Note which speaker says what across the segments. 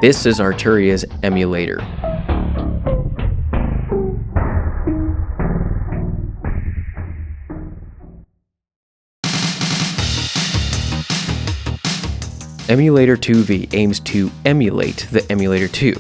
Speaker 1: This is Arturia's emulator. Emulator 2V aims to emulate the Emulator 2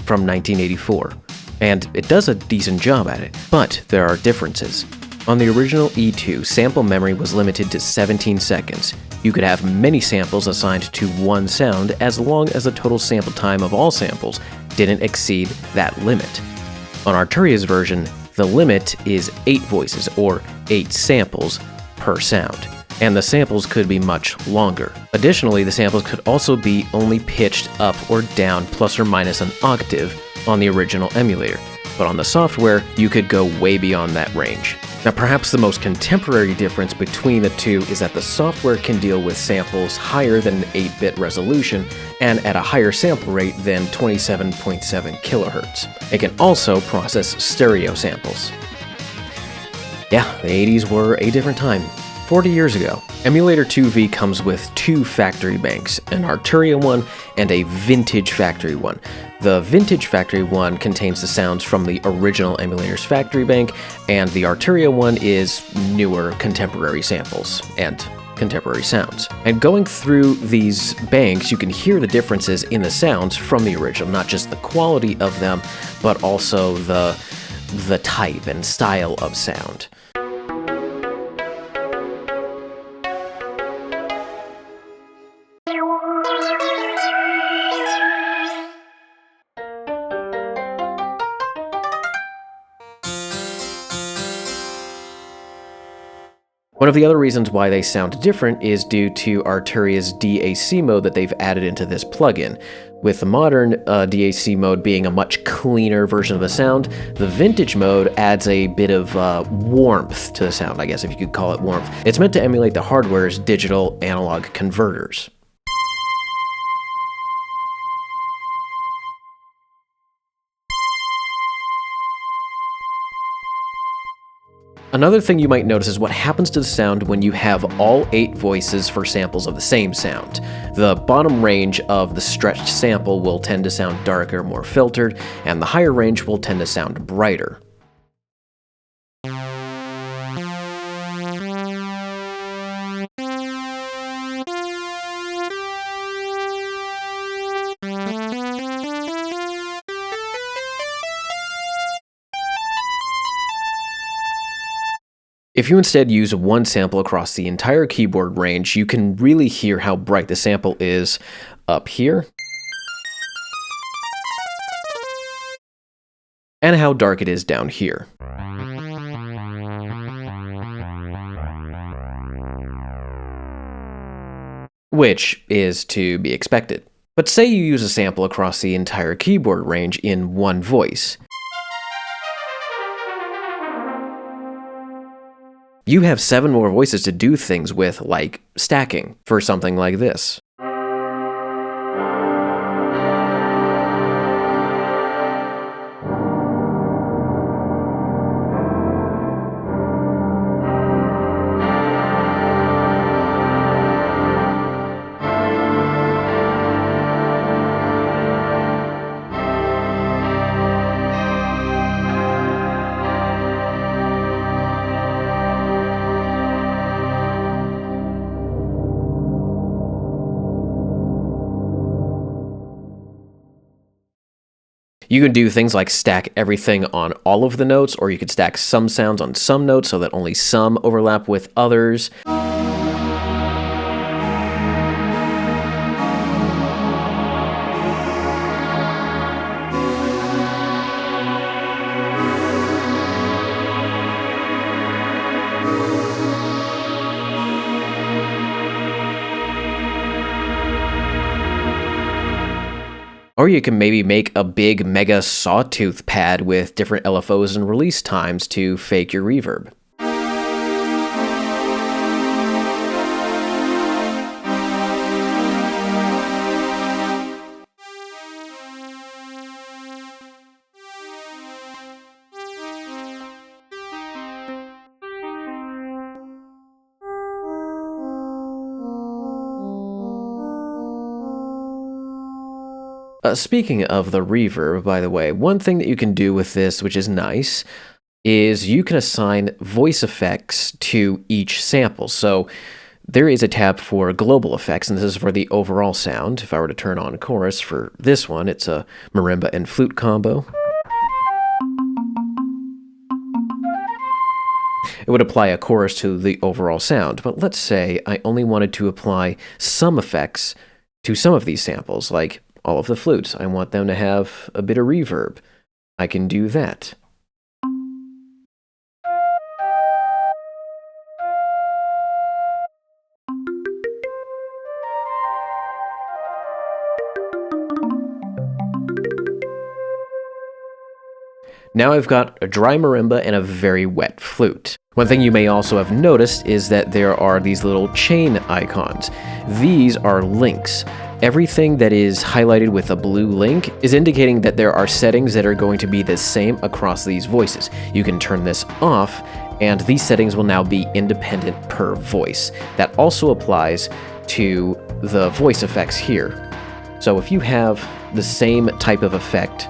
Speaker 1: from 1984, and it does a decent job at it, but there are differences. On the original E2, sample memory was limited to 17 seconds. You could have many samples assigned to one sound as long as the total sample time of all samples didn't exceed that limit. On Arturia's version, the limit is 8 voices, or 8 samples, per sound, and the samples could be much longer. Additionally, the samples could also be only pitched up or down plus or minus an octave on the original emulator, but on the software, you could go way beyond that range. Now, perhaps the most contemporary difference between the two is that the software can deal with samples higher than an 8-bit resolution and at a higher sample rate than 27.7 kHz. It can also process stereo samples. Yeah, the 80s were a different time. 40 years ago, Emulator 2V comes with 2 factory banks, an Arturia one and a vintage factory one. The vintage factory one contains the sounds from the original emulator's factory bank, and the Arturia one is newer contemporary samples and contemporary sounds. And going through these banks, you can hear the differences in the sounds from the original, not just the quality of them, but also the type and style of sound. One of the other reasons why they sound different is due to Arturia's DAC mode that they've added into this plugin. With the modern DAC mode being a much cleaner version of the sound, the vintage mode adds a bit of warmth to the sound, I guess if you could call it warmth. It's meant to emulate the hardware's digital analog converters. Another thing you might notice is what happens to the sound when you have all 8 voices for samples of the same sound. The bottom range of the stretched sample will tend to sound darker, more filtered, and the higher range will tend to sound brighter. If you instead use one sample across the entire keyboard range, you can really hear how bright the sample is up here, and how dark it is down here. Which is to be expected. But say you use a sample across the entire keyboard range in one voice. You have 7 more voices to do things with, like stacking, for something like this. You can do things like stack everything on all of the notes, or you could stack some sounds on some notes so that only some overlap with others. Or you can maybe make a big mega sawtooth pad with different LFOs and release times to fake your reverb. Speaking of the reverb, by the way, one thing that you can do with this, which is nice, is you can assign voice effects to each sample. So there is a tab for global effects, and this is for the overall sound. If I were to turn on chorus for this one, it's a marimba and flute combo. It would apply a chorus to the overall sound, but let's say I only wanted to apply some effects to some of these samples, like all of the flutes. I want them to have a bit of reverb. I can do that. Now I've got a dry marimba and a very wet flute. One thing you may also have noticed is that there are these little chain icons. These are links. Everything that is highlighted with a blue link is indicating that there are settings that are going to be the same across these voices. You can turn this off, and these settings will now be independent per voice. That also applies to the voice effects here. So if you have the same type of effect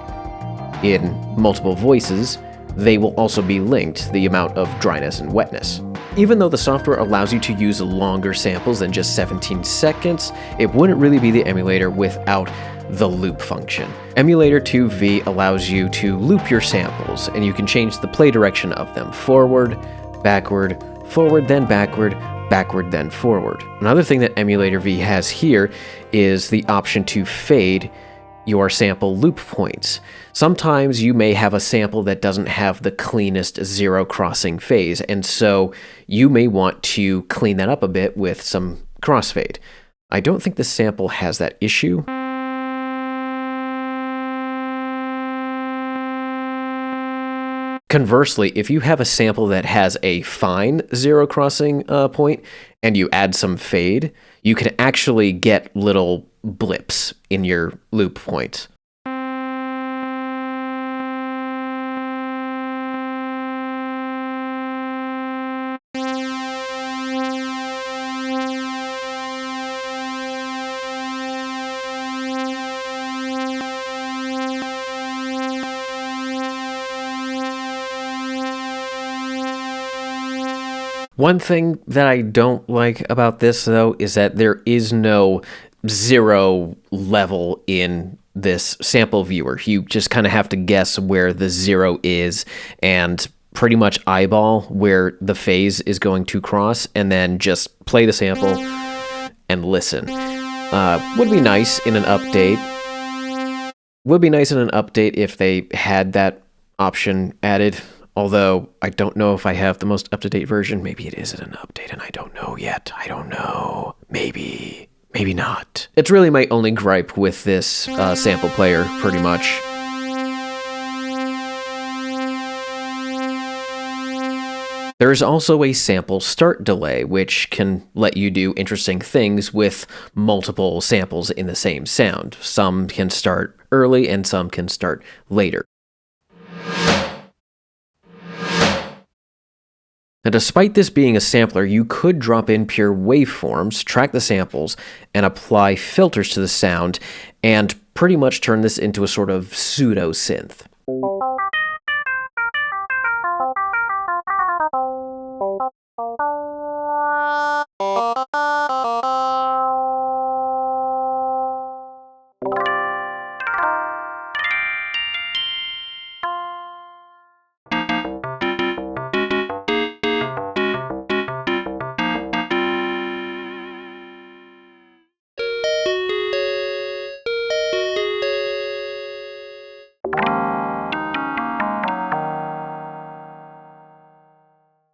Speaker 1: in multiple voices, they will also be linked, the amount of dryness and wetness. Even though the software allows you to use longer samples than just 17 seconds, it wouldn't really be the emulator without the loop function. Emulator II-V allows you to loop your samples, and you can change the play direction of them: forward, backward, forward then backward, backward then forward. Another thing that Emulator V has here is the option to fade your sample loop points. Sometimes you may have a sample that doesn't have the cleanest zero crossing phase, and so you may want to clean that up a bit with some crossfade. I don't think this sample has that issue. Conversely, if you have a sample that has a fine zero crossing point and you add some fade, you can actually get little blips in your loop points. One thing that I don't like about this, though, is that there is no zero level in this sample viewer. You just kind of have to guess where the zero is and pretty much eyeball where the phase is going to cross, and then just play the sample and listen. Would be nice in an update. Would be nice in an update if they had that option added. Although, I don't know if I have the most up-to-date version. Maybe it isn't an update and I don't know yet. I don't know. Maybe. Maybe not. It's really my only gripe with this sample player, pretty much. There is also a sample start delay, which can let you do interesting things with multiple samples in the same sound. Some can start early and some can start later. Now, despite this being a sampler, you could drop in pure waveforms, track the samples, and apply filters to the sound, and pretty much turn this into a sort of pseudo-synth.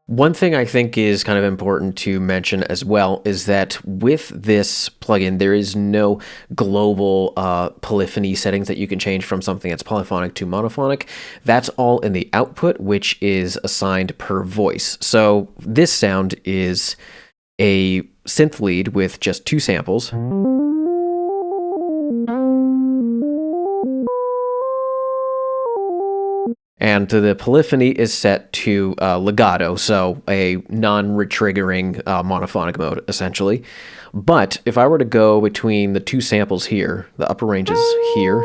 Speaker 1: One thing I think is kind of important to mention as well is that with this plugin, there is no global polyphony settings that you can change from something that's polyphonic to monophonic. That's all in the output, which is assigned per voice. So this sound is a synth lead with just 2 samples. And the polyphony is set to legato, so a non-retriggering monophonic mode, essentially. But if I were to go between the two samples here, the upper range is here.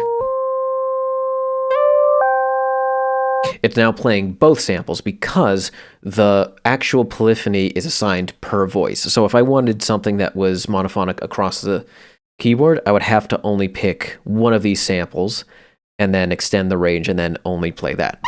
Speaker 1: It's now playing both samples because the actual polyphony is assigned per voice. So if I wanted something that was monophonic across the keyboard, I would have to only pick one of these samples and then extend the range and then only play that.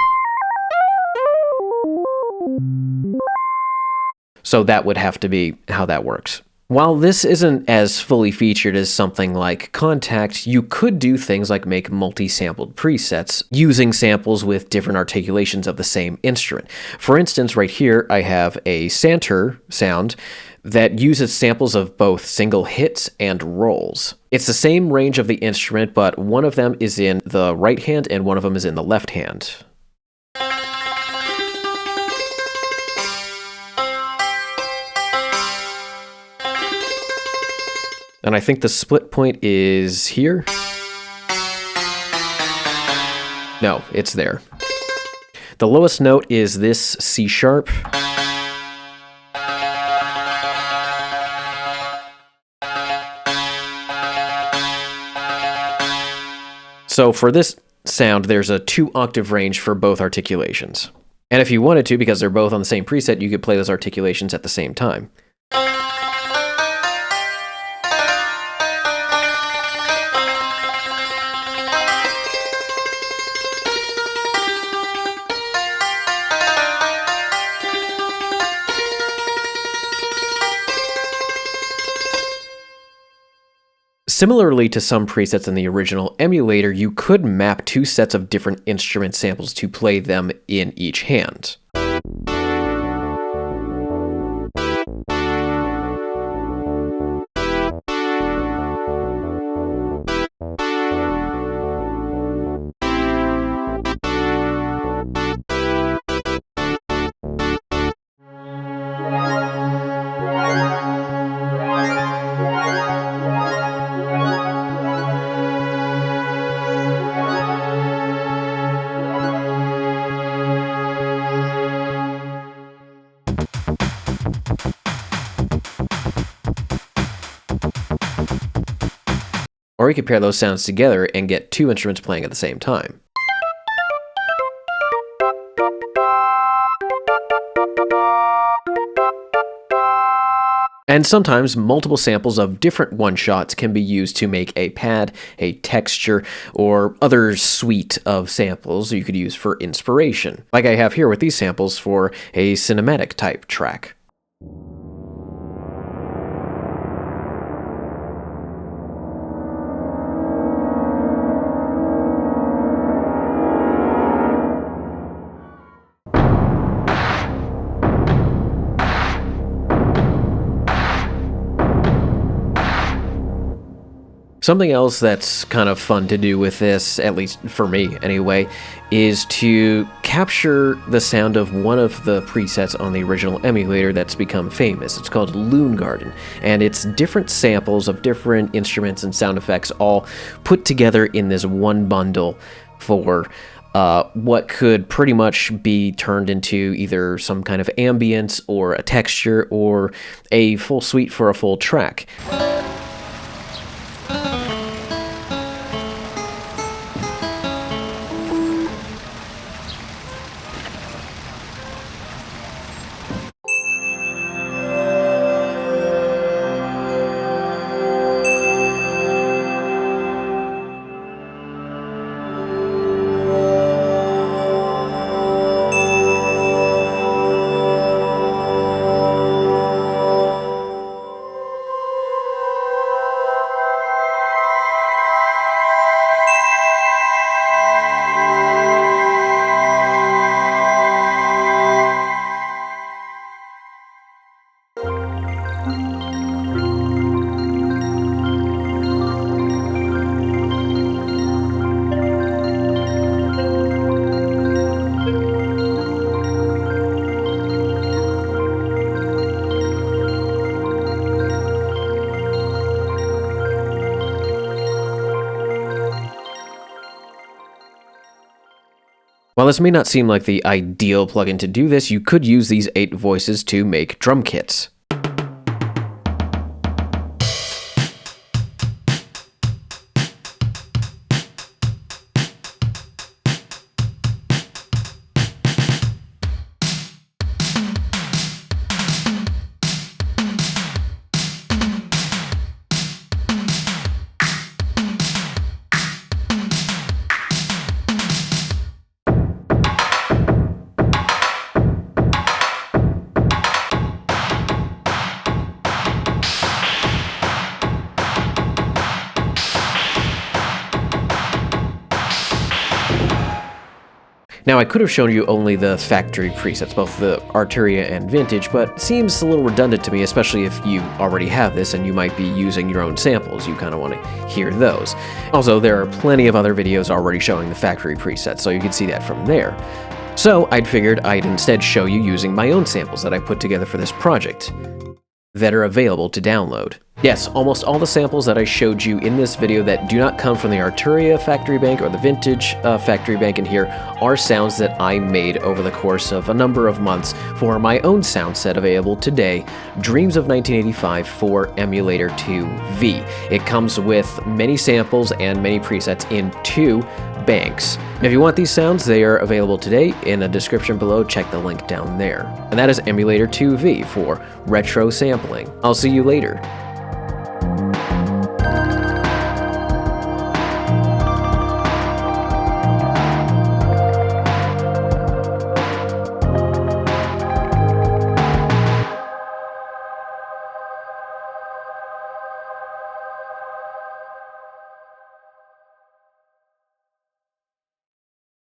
Speaker 1: So that would have to be how that works. While this isn't as fully featured as something like Contact, you could do things like make multi-sampled presets using samples with different articulations of the same instrument. For instance, right here I have a Santur sound that uses samples of both single hits and rolls. It's the same range of the instrument, but one of them is in the right hand and one of them is in the left hand. And I think the split point is here. No, it's there. The lowest note is this C sharp. So for this sound, there's a 2-octave range for both articulations. And if you wanted to, because they're both on the same preset, you could play those articulations at the same time. Similarly to some presets in the original emulator, you could map 2 sets of different instrument samples to play them in each hand. Or you could pair those sounds together and get 2 instruments playing at the same time. And sometimes multiple samples of different one-shots can be used to make a pad, a texture, or other suite of samples you could use for inspiration, like I have here with these samples for a cinematic type track. Something else that's kind of fun to do with this, at least for me anyway, is to capture the sound of one of the presets on the original emulator that's become famous. It's called Loon Garden, and it's different samples of different instruments and sound effects all put together in this one bundle for what could pretty much be turned into either some kind of ambience or a texture or a full suite for a full track. this may not seem like the ideal plugin to do this, you could use these 8 voices to make drum kits. Now, I could have shown you only the factory presets, both the Arturia and Vintage, but it seems a little redundant to me, especially if you already have this and you might be using your own samples. You kind of want to hear those. Also, there are plenty of other videos already showing the factory presets, so you can see that from there. So I'd figured I'd instead show you using my own samples that I put together for this project that are available to download. Yes, almost all the samples that I showed you in this video that do not come from the Arturia factory bank or the Vintage factory bank in here are sounds that I made over the course of a number of months for my own sound set available today, Dreams of 1985 for Emulator 2V. It comes with many samples and many presets in 2 banks. And if you want these sounds, they are available today in the description below. Check the link down there. And that is Emulator 2V for retro sampling. I'll see you later.